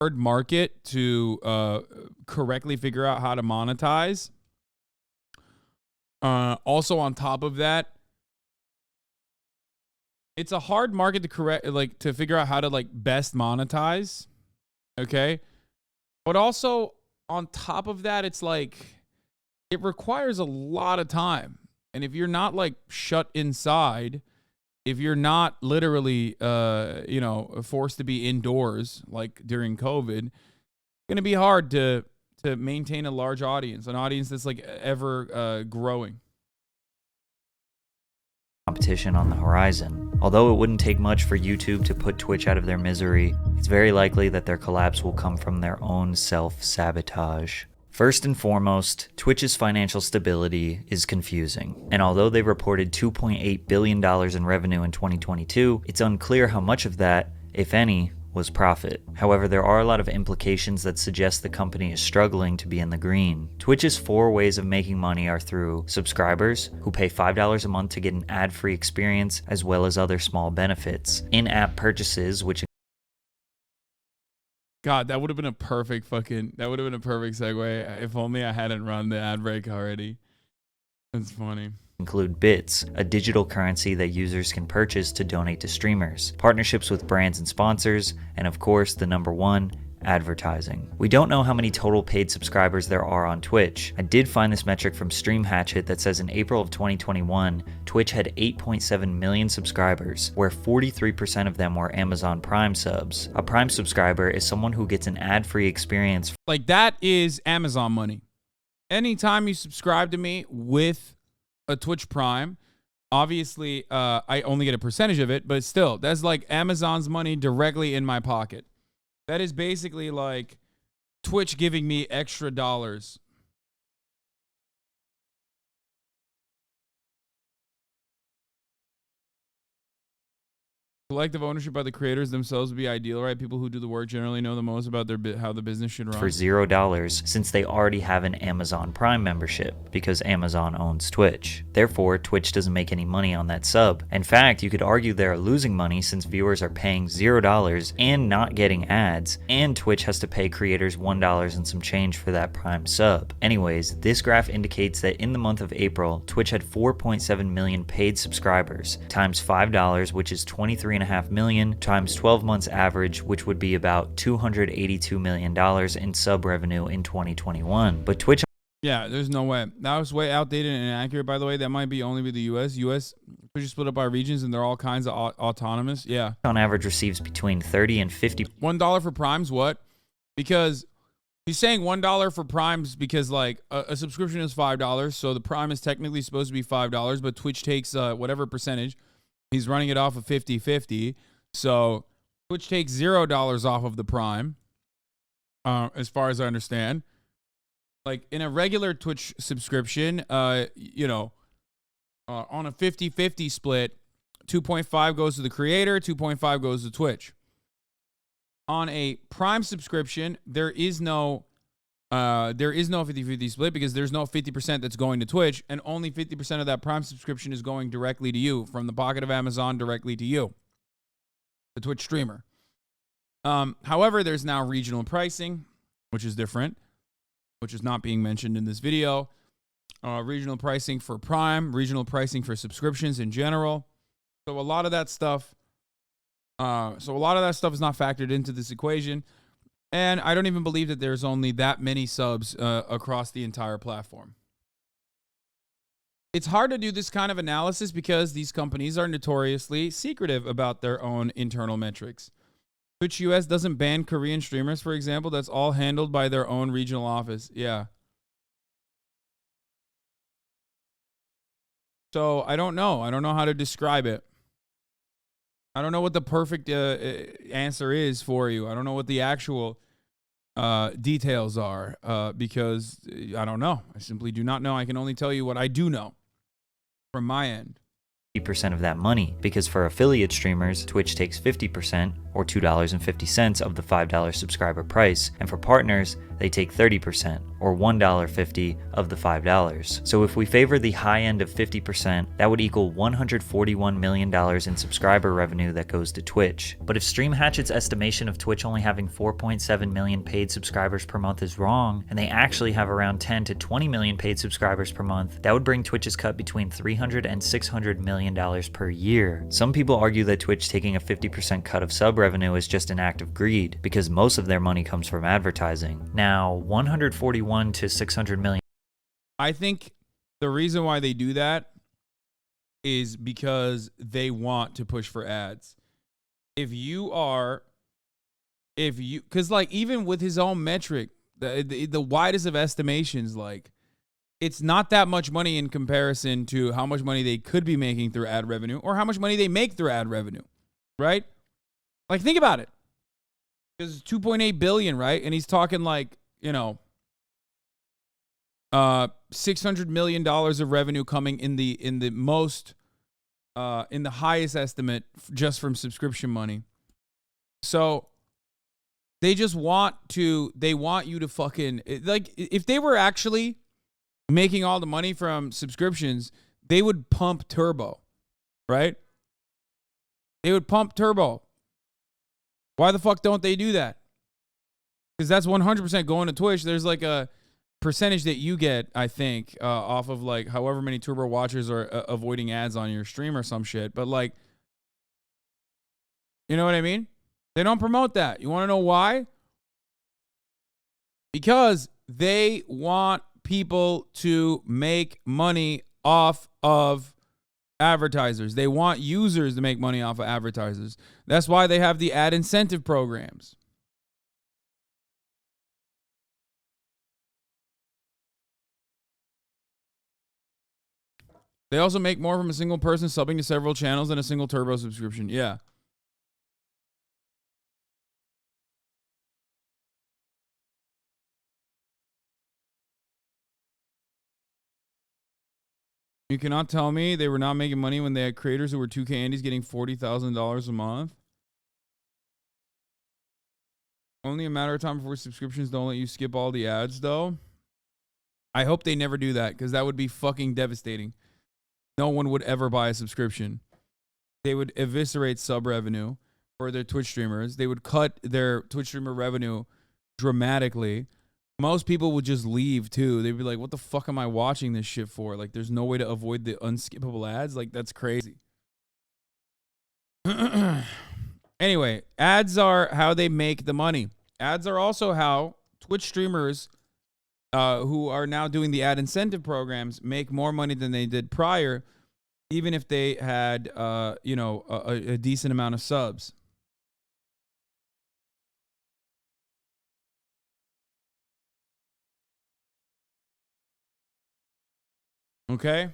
hard market to correctly figure out how to monetize. Also, on top of that, it's a hard market to figure out how to best monetize. Okay, but also on top of that, it's like it requires a lot of time, and if you're not shut inside, if you're not literally forced to be indoors like during COVID, it's gonna be hard to maintain a large audience, an audience that's ever growing. Competition on the horizon. Although it wouldn't take much for YouTube to put Twitch out of their misery, it's very likely that their collapse will come from their own self-sabotage. First and foremost, Twitch's financial stability is confusing, and although they reported $2.8 billion in revenue in 2022, it's unclear how much of that, if any, was profit. However, there are a lot of implications that suggest the company is struggling to be in the green. Twitch's 4 ways of making money are through subscribers, who pay $5 a month to get an ad-free experience, as well as other small benefits. In-app purchases, which... God, that would have been a perfect segue if only I hadn't run the ad break already. That's funny. Include bits, a digital currency that users can purchase to donate to streamers, partnerships with brands and sponsors, and of course the number one, advertising. We don't know how many total paid subscribers there are on Twitch. I did find this metric from Stream Hatchet that says in April of 2021, Twitch had 8.7 million subscribers, where 43% of them were Amazon Prime subs. A Prime subscriber is someone who gets an ad-free experience. That is Amazon money. Anytime you subscribe to me with a Twitch Prime, obviously I only get a percentage of it, but still, that's Amazon's money directly in my pocket. That is basically Twitch giving me extra dollars. Collective ownership by the creators themselves would be ideal, right? People who do the work generally know the most about how the business should run. For $0, since they already have an Amazon Prime membership, because Amazon owns Twitch. Therefore, Twitch doesn't make any money on that sub. In fact, you could argue they're losing money since viewers are paying $0 and not getting ads, and Twitch has to pay creators $1 and some change for that Prime sub. Anyways, this graph indicates that in the month of April, Twitch had 4.7 million paid subscribers, times $5, which is 23.5 million, times 12 months average, which would be about $282 million in sub revenue in 2021. But Twitch... Yeah, there's no way. That was way outdated and inaccurate, by the way. That might be only with the U.S. Twitch is split up by regions, and they're all kinds of autonomous. Yeah. On average receives between 30 and 50... $1 for Primes, what? Because he's saying $1 for Primes because, a subscription is $5, so the Prime is technically supposed to be $5, but Twitch takes whatever percentage. He's running it off of 50-50. So Twitch takes $0 off of the Prime, as far as I understand. In a regular Twitch subscription, on a 50-50 split, 2.5 goes to the creator, 2.5 goes to Twitch. On a Prime subscription, there is no 50-50 split because there's no 50% that's going to Twitch, and only 50% of that Prime subscription is going directly to you, from the pocket of Amazon directly to you, the Twitch streamer. However, there's now regional pricing, which is different, which is not being mentioned in this video. Regional pricing for Prime, regional pricing for subscriptions in general. So a lot of that stuff is not factored into this equation. And I don't even believe that there's only that many subs across the entire platform. It's hard to do this kind of analysis because these companies are notoriously secretive about their own internal metrics. Twitch US doesn't ban Korean streamers, for example. That's all handled by their own regional office. Yeah. So I don't know. I don't know how to describe it. I don't know what the perfect answer is for you. I don't know what the actual details are because I don't know. I simply do not know. I can only tell you what I do know from my end. 50% of that money, because for affiliate streamers, Twitch takes 50%, or $2.50 of the $5 subscriber price, and for partners, they take 30%, or $1.50 of the $5. So if we favor the high end of 50%, that would equal $141 million in subscriber revenue that goes to Twitch. But if Stream Hatchet's estimation of Twitch only having 4.7 million paid subscribers per month is wrong, and they actually have around 10 to 20 million paid subscribers per month, that would bring Twitch's cut between $300 and $600 million per year. Some people argue that Twitch taking a 50% cut of sub revenue is just an act of greed, because most of their money comes from advertising. Now, 141 to 600 million. I think the reason why they do that is because they want to push for ads. Because like even with his own metric, the widest of estimations, like it's not that much money in comparison to how much money they could be making through ad revenue or how much money they make through ad revenue, right? Like think about it. Because it's 2.8 billion, right? And he's talking like, $600 million of revenue coming in the highest estimate just from subscription money. So they just want you to fucking, like, if they were actually making all the money from subscriptions, they would pump turbo, right? They would pump turbo. Why the fuck don't they do that? Because that's 100% going to Twitch. There's like a percentage that you get, I think, off of like however many turbo watchers are avoiding ads on your stream or some shit. But like, you know what I mean? They don't promote that. You want to know why? Because they want people to make money off of advertisers. They want users to make money off of advertisers. That's why they have the ad incentive programs. They also make more from a single person subbing to several channels than a single turbo subscription. Yeah. You cannot tell me they were not making money when they had creators who were 2K Indies getting $40,000 a month. Only a matter of time before subscriptions don't let you skip all the ads, though. I hope they never do that, because that would be fucking devastating. No one would ever buy a subscription. They would eviscerate sub revenue for their Twitch streamers. They would cut their Twitch streamer revenue dramatically. Most people would just leave too. They'd be like, what the fuck am I watching this shit for? Like, there's no way to avoid the unskippable ads. Like, that's crazy. Anyway, ads are how they make the money. Ads are also how Twitch streamers who are now doing the ad incentive programs make more money than they did prior, even if they had, a decent amount of subs. Okay.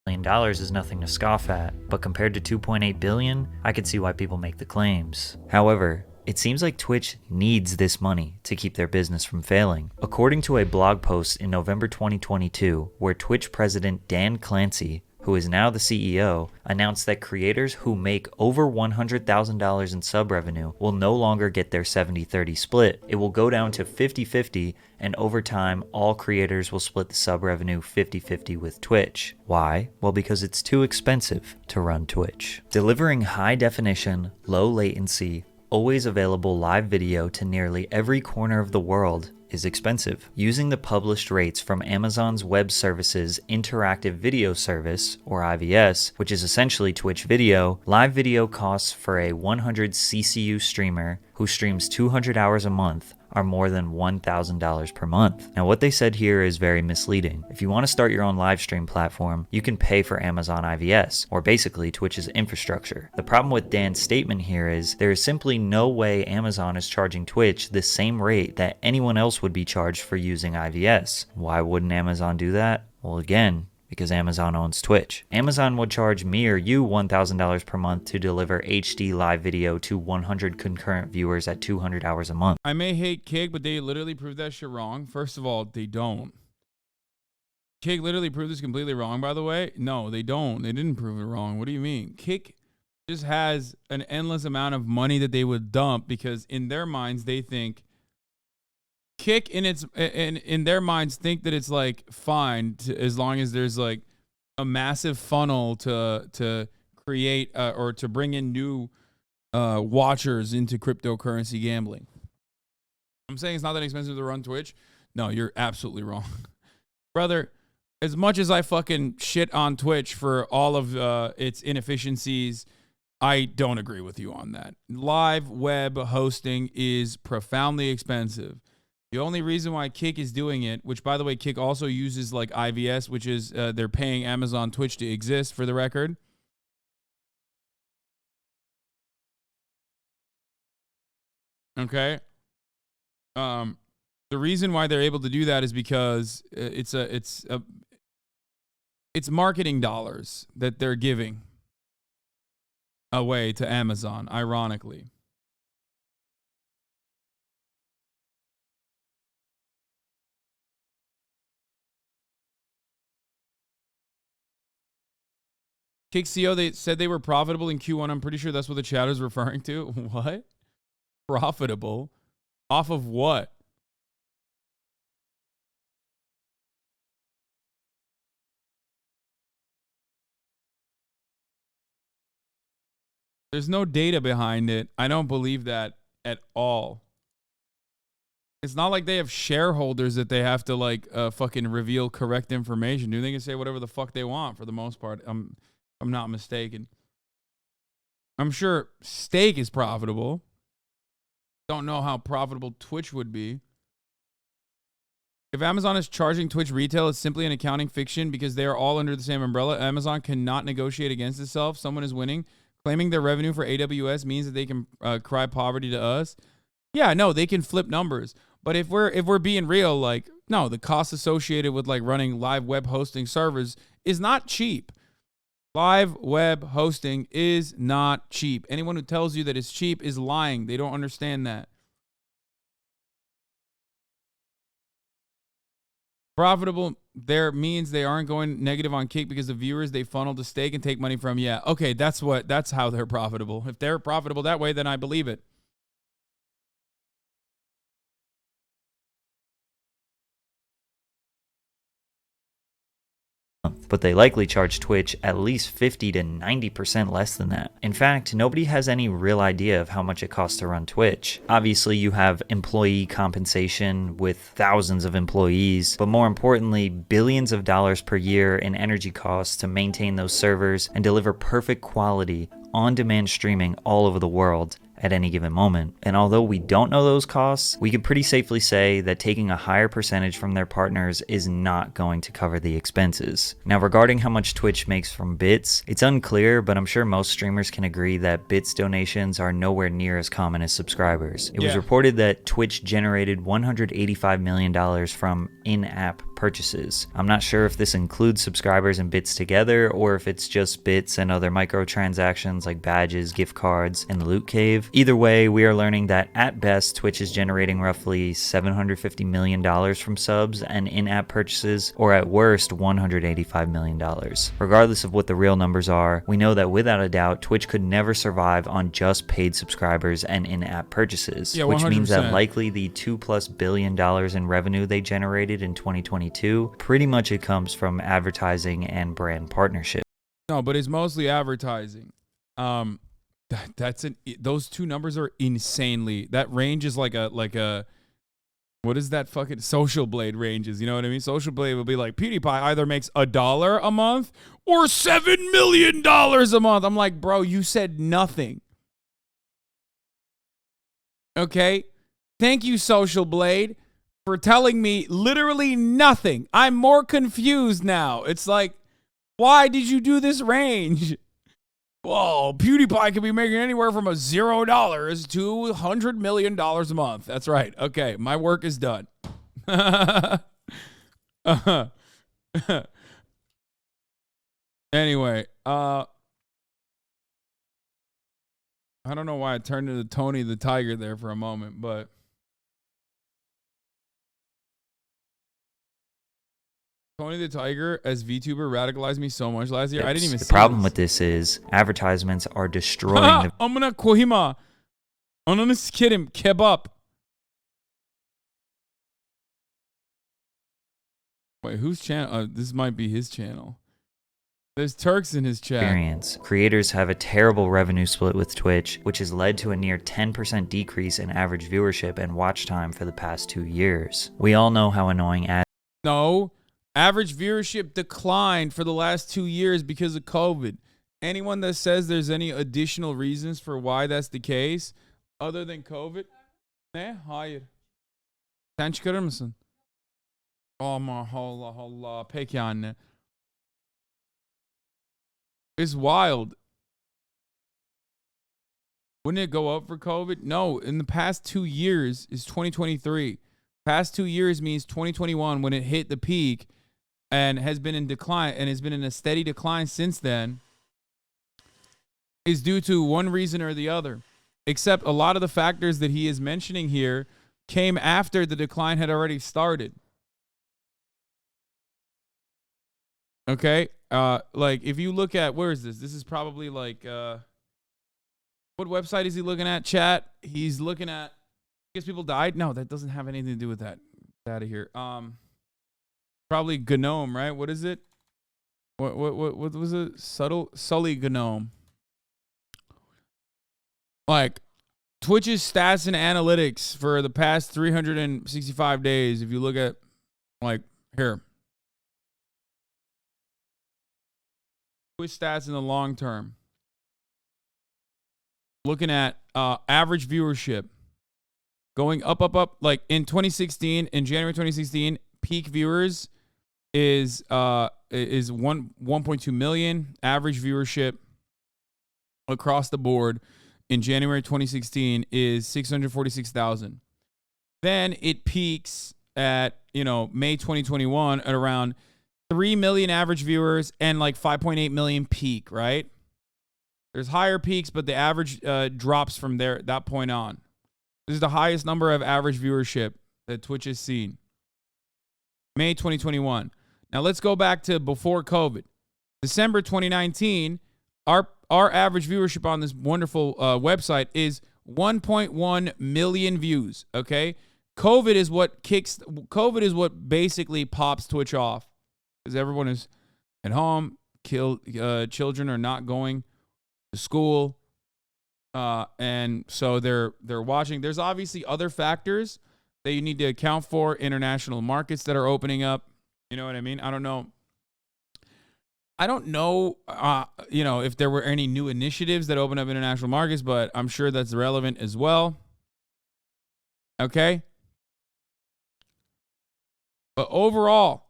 $1 million is nothing to scoff at, but compared to $2.8 billion, I could see why people make the claims. However, it seems like Twitch needs this money to keep their business from failing. According to a blog post in November 2022, where Twitch president Dan Clancy, who is now the CEO, announced that creators who make over $100,000 in sub revenue will no longer get their 70-30 split. It will go down to 50-50, and over time, all creators will split the sub revenue 50-50 with Twitch. Why? Well, because it's too expensive to run Twitch. Delivering high definition, low latency, always available live video to nearly every corner of the world is expensive. Using the published rates from Amazon's Web Services Interactive Video Service, or IVS, which is essentially Twitch video, live video costs for a 100 CCU streamer who streams 200 hours a month are more than $1,000 per month. Now, what they said here is very misleading. If you want to start your own live stream platform, you can pay for Amazon IVS, or basically Twitch's infrastructure. The problem with Dan's statement here is there is simply no way Amazon is charging Twitch the same rate that anyone else would be charged for using IVS. Why wouldn't Amazon do that? Well, again, because Amazon owns Twitch. Amazon would charge me or you $1,000 per month to deliver HD live video to 100 concurrent viewers at 200 hours a month. I may hate Kig, but they literally proved that shit wrong. First of all, they don't. Kig literally proved this completely wrong, by the way. No, they don't. They didn't prove it wrong. What do you mean? Kig just has an endless amount of money that they would dump because in their minds they think Kick in their minds think that it's like fine as long as there's like a massive funnel to create or to bring in new watchers into cryptocurrency gambling. I'm saying it's not that expensive to run Twitch. No, you're absolutely wrong. Brother, as much as I fucking shit on Twitch for all of its inefficiencies, I don't agree with you on that. Live web hosting is profoundly expensive. The only reason why Kick is doing it, which by the way, Kick also uses like IVS, which is they're paying Amazon Twitch to exist for the record. Okay. The reason why they're able to do that is because it's marketing dollars that they're giving away to Amazon, ironically. Kick.co, they said they were profitable in Q1. I'm pretty sure that's what the chat is referring to. What? Profitable? Off of what? There's no data behind it. I don't believe that at all. It's not like they have shareholders that they have to like fucking reveal correct information. Dude, they can say whatever the fuck they want for the most part. I'm not mistaken. I'm sure Steak is profitable. Don't know how profitable Twitch would be. If Amazon is charging Twitch retail, it's simply an accounting fiction because they are all under the same umbrella. Amazon cannot negotiate against itself. Someone is winning. Claiming their revenue for AWS means that they can cry poverty to us. Yeah, no, they can flip numbers. But if we're being real, like, no, the cost associated with like running live web hosting servers is not cheap. Live web hosting is not cheap. Anyone who tells you that it's cheap is lying. They don't understand that. Profitable there means they aren't going negative on Kick because the viewers they funnel to Stake and take money from. Yeah, okay, that's how they're profitable. If they're profitable that way, then I believe it. But they likely charge Twitch at least 50 to 90% less than that. In fact, nobody has any real idea of how much it costs to run Twitch. Obviously, you have employee compensation with thousands of employees, but more importantly, billions of dollars per year in energy costs to maintain those servers and deliver perfect quality on-demand streaming all over the world at any given moment. And although we don't know those costs, we can pretty safely say that taking a higher percentage from their partners is not going to cover the expenses. Now, regarding how much Twitch makes from bits, it's unclear, but I'm sure most streamers can agree that bits donations are nowhere near as common as subscribers. It was reported that Twitch generated $185 million from in-app purchases. I'm not sure if this includes subscribers and bits together, or if it's just bits and other microtransactions like badges, gift cards, and the loot cave. Either way, we are learning that at best, Twitch is generating roughly $750 million from subs and in-app purchases, or at worst, $185 million. Regardless of what the real numbers are, we know that without a doubt, Twitch could never survive on just paid subscribers and in-app purchases, which means that likely the $2+ billion in revenue they generated in 2022, pretty much it comes from advertising and brand partnership. No, but it's mostly advertising. Those two numbers are insanely. That range is like a what is that fucking Social Blade ranges? You know what I mean? Social Blade will be like PewDiePie either makes $1 a month or $7 million a month. I'm like, bro, you said nothing. Okay, thank you, Social Blade, for telling me literally nothing. I'm more confused now. It's like, why did you do this range? Whoa, PewDiePie could be making anywhere from $0 to $100 million a month. That's right. Okay, my work is done. Anyway, I don't know why I turned into Tony the Tiger there for a moment, but Tony the Tiger as VTuber radicalized me so much last year. I didn't even The see problem this. with this is advertisements are destroying the I'm gonna Kohima. I'm gonna skid him. Kebab. Wait, whose channel? This might be his channel. There's Turks in his chat. experience. Creators have a terrible revenue split with Twitch, which has led to a near 10% decrease in average viewership and watch time for the past 2 years. We all know how annoying ads No, average viewership declined for the last 2 years because of COVID. Anyone that says there's any additional reasons for why that's the case, other than COVID, hayır. Sen çıkarır mısın? Aman Allah Allah. Peki anne. It's wild. Wouldn't it go up for COVID? No, in the past 2 years is 2023. Past 2 years means 2021 when it hit the peak and has been in decline and has been in a steady decline since then is due to one reason or the other. Except a lot of the factors that he is mentioning here came after the decline had already started. Okay? Like if you look at, where is this? This is probably like what website is he looking at, chat? He's looking at, I guess people died? No, that doesn't have anything to do with that. Get out of here. Probably Gnome, right? What is it? What was it? Sully Gnome. Like Twitch's stats and analytics for the past 365 days. If you look at like here. Twitch stats in the long term. Looking at average viewership going up. Like in 2016, in January 2016, peak viewers is 1.2 million. Average viewership across the board in January 2016 is 646,000. Then it peaks at, May 2021 at around 3 million average viewers and like 5.8 million peak, right? There's higher peaks, but the average drops from that point on. This is the highest number of average viewership that Twitch has seen. May 2021. Now let's go back to before COVID. December 2019, our average viewership on this wonderful website is 1.1 million views, okay? COVID is what basically pops Twitch off. Because everyone is at home, children are not going to school, and so they're watching. There's obviously other factors that you need to account for. International markets that are opening up. You know what I mean? I don't know if there were any new initiatives that open up international markets, but I'm sure that's relevant as well. Okay? But overall,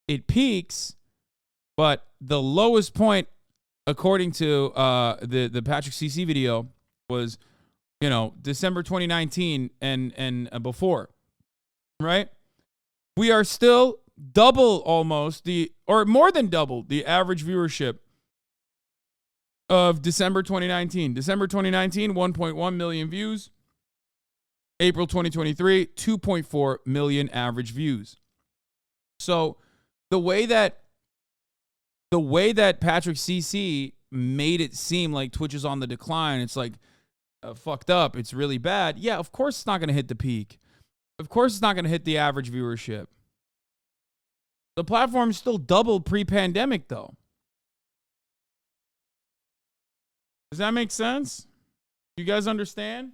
it peaks, but the lowest point, according to the Patrick CC video, was December 2019 and before, right? We are still double almost or more than double the average viewership of December 2019. December 2019, 1.1 million views. April 2023, 2.4 million average views. So the way that Patrick CC made it seem like Twitch is on the decline, it's like fucked up. It's really bad. Yeah, of course it's not going to hit the peak. Of course it's not going to hit the average viewership. The platform still doubled pre-pandemic, though. Does that make sense? You guys understand?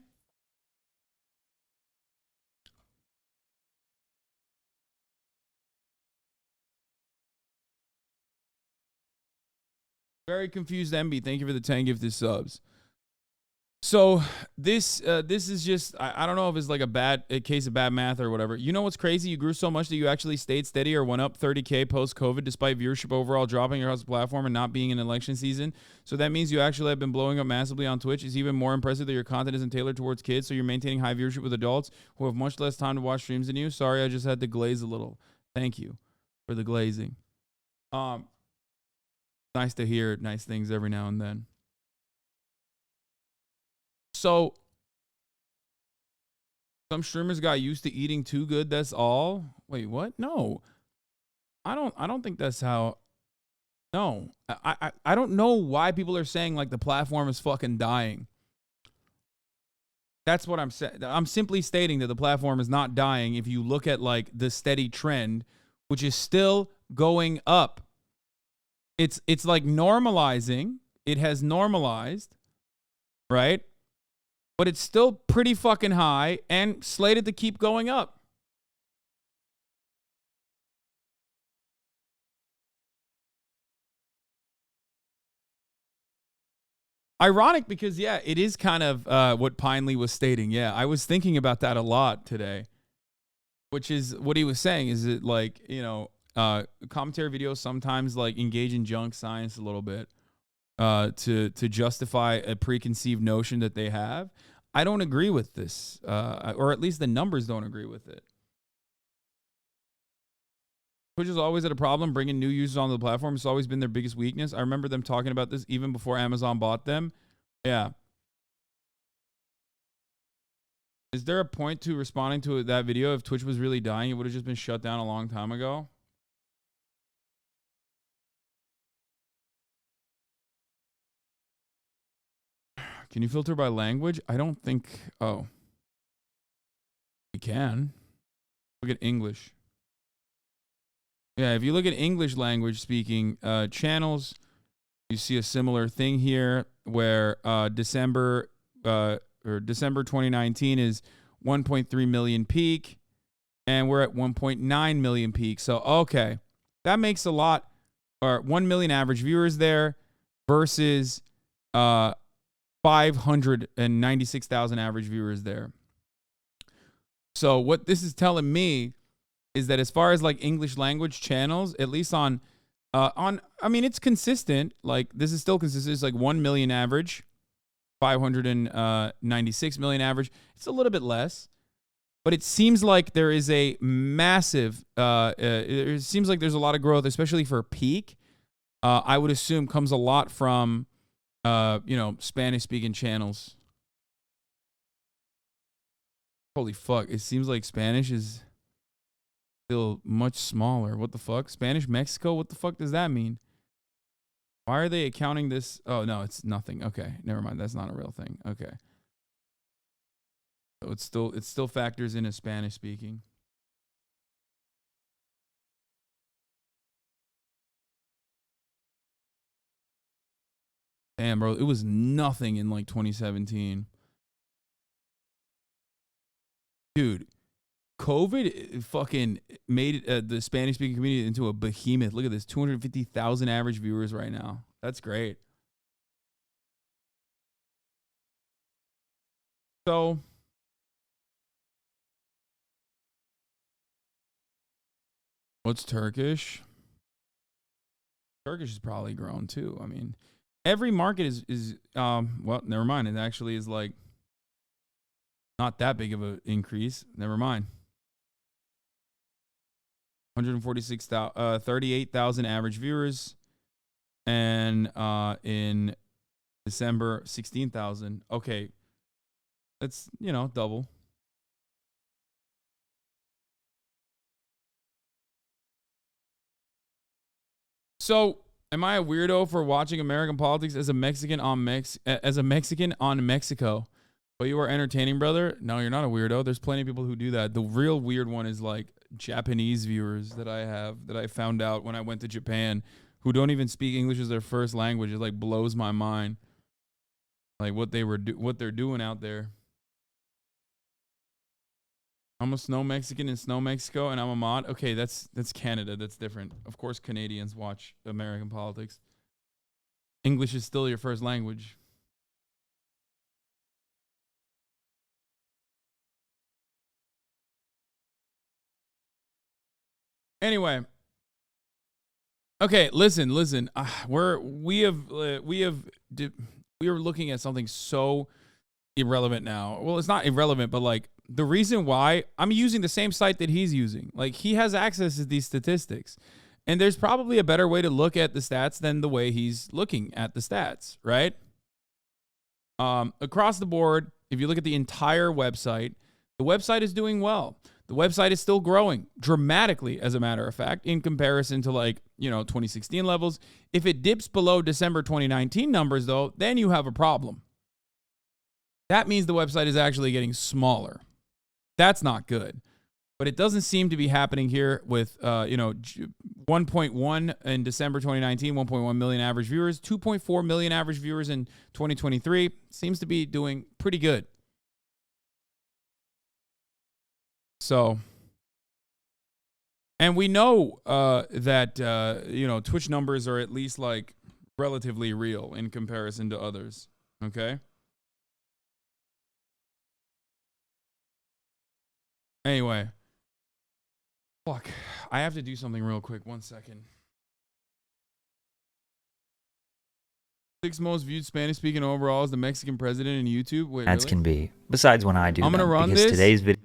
Very confused MB. Thank you for the 10 gifted subs. So this is just, I don't know if it's like a case of bad math or whatever. You know what's crazy? You grew so much that you actually stayed steady or went up 30K post-COVID despite viewership overall dropping across the platform and not being an election season. So that means you actually have been blowing up massively on Twitch. It's even more impressive that your content isn't tailored towards kids, so you're maintaining high viewership with adults who have much less time to watch streams than you. Sorry, I just had to glaze a little. Thank you for the glazing. Nice to hear nice things every now and then. So, some streamers got used to eating too good, that's all? Wait, what? No. I don't think that's how. No, I don't know why people are saying like the platform is fucking dying. That's what I'm saying. I'm simply stating that the platform is not dying if you look at like the steady trend, which is still going up. It's like normalizing. It has normalized, right? But it's still pretty fucking high and slated to keep going up. Ironic because, yeah, it is kind of what Pinely was stating. Yeah, I was thinking about that a lot today, which is what he was saying is that, like, you know, commentary videos sometimes, like, engage in junk science a little bit to justify a preconceived notion that they have. I don't agree with this, or at least the numbers don't agree with it. Twitch is always had a problem bringing new users onto the platform. It's always been their biggest weakness. I remember them talking about this even before Amazon bought them. Yeah. Is there a point to responding to that video? If Twitch was really dying, it would have just been shut down a long time ago. Can you filter by language? I don't think. Oh. You can. Look at English. Yeah, if you look at English language speaking channels, you see a similar thing here where December 2019 is 1.3 million peak, and we're at 1.9 million peak. So, okay, that makes a lot, or 1 million average viewers there versus 596,000 average viewers there. So what this is telling me is that as far as like English language channels, at least on I mean, it's consistent. Like this is still consistent. It's like 1 million average, 596 million average. It's a little bit less, but it seems like there is a massive. It seems like there's a lot of growth, especially for peak. I would assume comes a lot from, Spanish speaking channels. Holy fuck! It seems like Spanish is still much smaller. What the fuck? Spanish Mexico? What the fuck does that mean? Why are they accounting this? Oh, no, it's nothing. Okay, never mind. That's not a real thing. Okay. So it still factors in as Spanish speaking. Damn, bro, it was nothing in like 2017. Dude, COVID fucking made the Spanish speaking community into a behemoth. Look at this, 250,000 average viewers right now. That's great. So, what's Turkish? Turkish has probably grown too. I mean, every market is well, never mind. It actually is like not that big of an increase. Never mind. 38,000 average viewers, and in December 16,000. Okay, that's double. So, am I a weirdo for watching American politics as a Mexican on Mexico? But you are entertaining, brother. No, you're not a weirdo. There's plenty of people who do that. The real weird one is like Japanese viewers that I found out when I went to Japan, who don't even speak English as their first language. It like blows my mind. Like what they're doing out there. I'm a Snow Mexican in Snow Mexico, and I'm a mod. Okay, that's Canada. That's different. Of course, Canadians watch American politics. English is still your first language. Anyway, okay, listen. We are looking at something so irrelevant now. Well, it's not irrelevant, but like the reason why I'm using the same site that he's using, like he has access to these statistics, and there's probably a better way to look at the stats than the way he's looking at the stats, right? Across the board, if you look at the entire website, the website is doing well. The website is still growing dramatically, as a matter of fact, in comparison to 2016 levels. If it dips below December 2019 numbers, though, then you have a problem. That means the website is actually getting smaller. That's not good. But it doesn't seem to be happening here with, 1.1 in December 2019, 1.1 million average viewers, 2.4 million average viewers in 2023. Seems to be doing pretty good. So, and we know that, Twitch numbers are at least relatively real in comparison to others. Okay. Anyway. Fuck. I have to do something real quick. 1 second. 6th most viewed Spanish-speaking overall is the Mexican president in YouTube. Wait, ads really? can be. Besides when I do I'm gonna them, run because this. today's video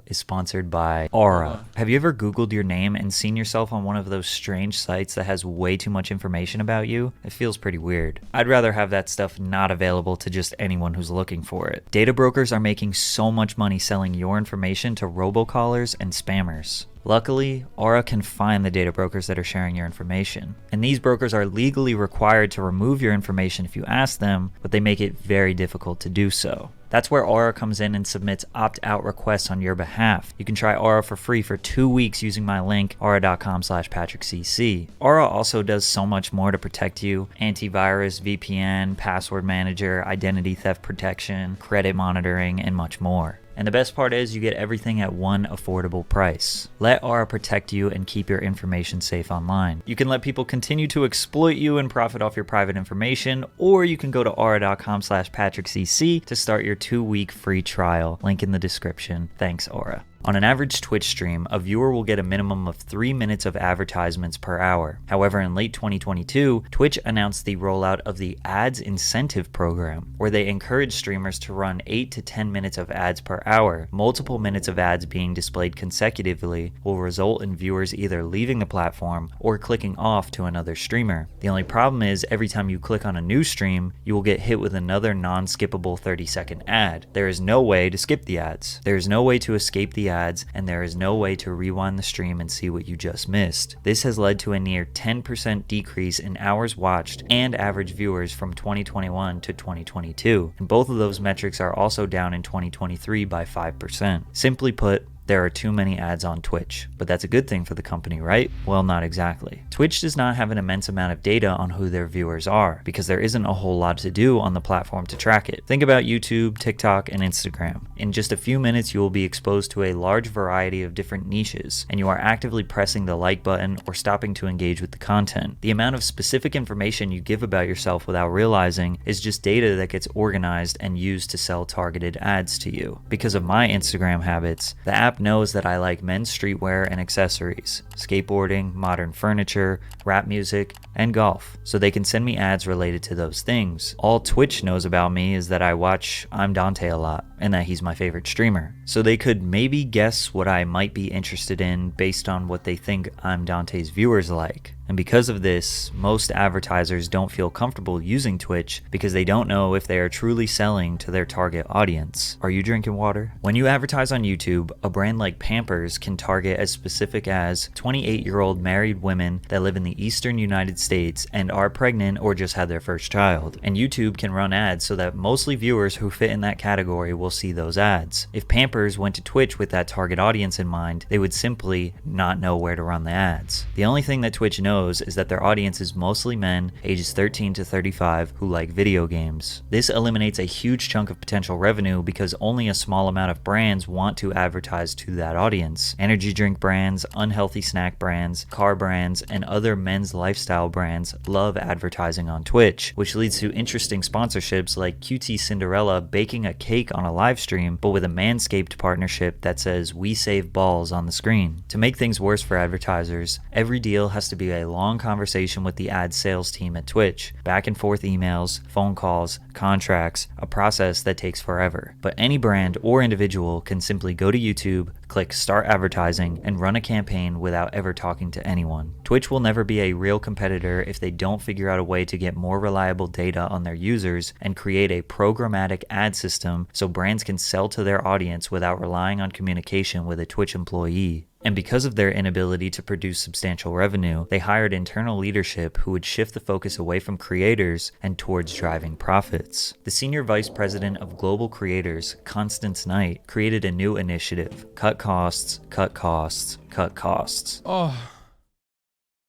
is sponsored by Aura. Have you ever Googled your name and seen yourself on one of those strange sites that has way too much information about you? It feels pretty weird. I'd rather have that stuff not available to just anyone who's looking for it. Data brokers are making so much money selling your information to robocallers and spammers. Luckily, Aura can find the data brokers that are sharing your information. And these brokers are legally required to remove your information if you ask them, but they make it very difficult to do so. That's where Aura comes in and submits opt-out requests on your behalf. You can try Aura for free for 2 weeks using my link, aura.com/PatrickCC. Aura also does so much more to protect you: antivirus, VPN, password manager, identity theft protection, credit monitoring, and much more. And the best part is you get everything at one affordable price. Let Aura protect you and keep your information safe online. You can let people continue to exploit you and profit off your private information, or you can go to aura.com/PatrickCC to start your 2-week free trial. Link in the description. Thanks, Aura. On an average Twitch stream, a viewer will get a minimum of 3 minutes of advertisements per hour. However, in late 2022, Twitch announced the rollout of the Ads Incentive Program, where they encourage streamers to run 8 to 10 minutes of ads per hour. Multiple minutes of ads being displayed consecutively will result in viewers either leaving the platform or clicking off to another streamer. The only problem is every time you click on a new stream, you will get hit with another non-skippable 30-second ad. There is no way to skip the ads. There is no way to escape the ads, and there is no way to rewind the stream and see what you just missed. This has led to a near 10% decrease in hours watched and average viewers from 2021 to 2022, and both of those metrics are also down in 2023 by 5%. Simply put, there are too many ads on Twitch, but that's a good thing for the company, right? Well, not exactly. Twitch does not have an immense amount of data on who their viewers are, because there isn't a whole lot to do on the platform to track it. Think about YouTube, TikTok, and Instagram. In just a few minutes, you will be exposed to a large variety of different niches, and you are actively pressing the like button or stopping to engage with the content. The amount of specific information you give about yourself without realizing is just data that gets organized and used to sell targeted ads to you. Because of my Instagram habits, the app knows that I like men's streetwear and accessories, skateboarding, modern furniture, rap music, and golf, so they can send me ads related to those things. All Twitch knows about me is that I watch I'm Dante a lot, and that he's my favorite streamer. So they could maybe guess what I might be interested in based on what they think I'm Dante's viewers like. And because of this, most advertisers don't feel comfortable using Twitch because they don't know if they are truly selling to their target audience. Are you drinking water? When you advertise on YouTube, a brand like Pampers can target as specific as 28-year-old married women that live in the eastern United States and are pregnant or just had their first child. And YouTube can run ads so that mostly viewers who fit in that category will see those ads. If Pampers went to Twitch with that target audience in mind, they would simply not know where to run the ads. The only thing that Twitch knows is that their audience is mostly men ages 13 to 35 who like video games. This eliminates a huge chunk of potential revenue because only a small amount of brands want to advertise to that audience. Energy drink brands, unhealthy snack brands, car brands, and other men's lifestyle brands love advertising on Twitch, which leads to interesting sponsorships like QT Cinderella baking a cake on a live stream, but with a Manscaped partnership that says "We save balls" on the screen. To make things worse for advertisers, every deal has to be a long conversation with the ad sales team at Twitch, back and forth emails, phone calls, contracts, a process that takes forever. But any brand or individual can simply go to YouTube, click start advertising, and run a campaign without ever talking to anyone. Twitch will never be a real competitor if they don't figure out a way to get more reliable data on their users and create a programmatic ad system so brands brands can sell to their audience without relying on communication with a Twitch employee. And because of their inability to produce substantial revenue, they hired internal leadership who would shift the focus away from creators and towards driving profits. The senior vice president of global creators, Constance Knight, created a new initiative: cut costs, cut costs, cut costs. Oh,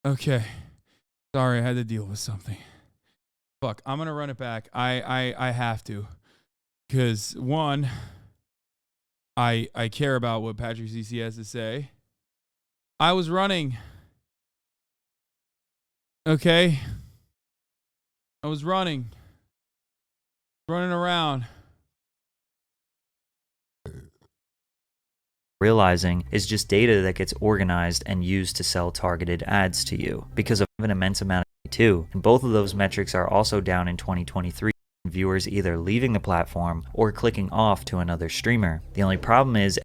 okay. Sorry, I had to deal with something. Fuck, I'm gonna run it back. I have to, because one, I care about what Patrick CC has to say. I was running. Okay. I was running around. Realizing is just data that gets organized and used to sell targeted ads to you because of an immense amount of too. And both of those metrics are also down in 2023. Viewers either leaving the platform or clicking off to another streamer. The only problem is